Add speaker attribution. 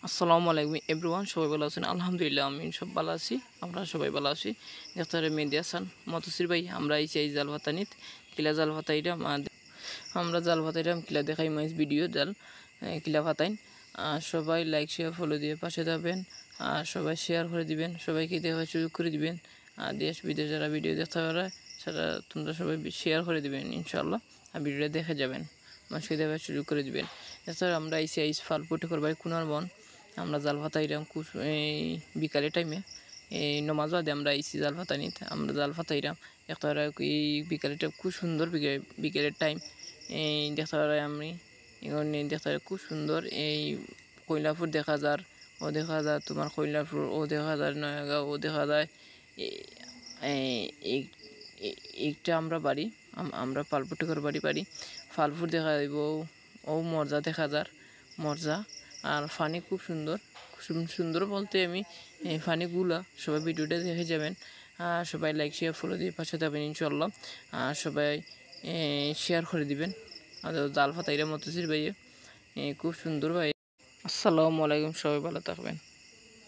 Speaker 1: আসসালামু আলাইকুম এভরিওয়ান, সবাই ভালো আছেন? আলহামদুলিল্লাহ আমি সব ভালো আছি। আমরা সবাই ভালো আছি। দেখতে মেহেদি হাসান মতসির ভাই, আমরা এই জাল ভাতানিত কিলা জাল ভাতাইরাম, আমরা জাল ভাতাইরাম কিলা দেখাই মাইজ ভিডিও জাল কিলা ভাতাইন। সবাই লাইক শেয়ার ফলো দিয়ে পাশে থাকবেন, আর সবাই শেয়ার করে দিবেন, সবাইকে দেখার সুযোগ করে দিবেন। আর দেশ বিদেশ যারা ভিডিও দেখতে পারে সেটা তোমরা সবাই শেয়ার করে দিবেন ইনশাল্লাহ। আর ভিডিওটা দেখে যাবেন, মানুষকে দেখার সুযোগ করে দিবেন। এছাড়া আমরা এই ফালপুটি করবাই কুনার বন, আমরা জাল ফাতাইরাম এই বিকালের টাইমে এই নমাজ বাদে আমরা আইসি জাল ফাতানিত, আমরা জাল ফাতাইরাম দেখতে পারা। এই বিকালেরটা খুব সুন্দর, বিকেলের টাইম এই দেখতে পারা। আমি এখন দেখতে পারা খুব সুন্দর। এই কৈলাপুর দেখা যার, ও দেখা যায় তোমার কৈলাপুর, ও দেখা যায় নয়াগাঁও, ও দেখা যায় এইটা আমরা বাড়ি, আমরা ফালপুটিকর বাড়ি ফালপুর দেখা যাইব। ও মর্যা দেখা যার মর্যা। আর ফানি খুব সুন্দর, সুন্দর বলতে আমি ফানিগুলা সবাই ভিডিওটা দেখে যাবেন। আর সবাই লাইক শেয়ার ফলো দিয়ে পাশে যাবেন ইনশাল্লাহ। আর সবাই শেয়ার করে দিবেন। আর জাল ফাতাইরা মতসির ভাইয়ে খুব সুন্দর ভাই। আসসালামু আলাইকুম, সবাই ভালো থাকবেন।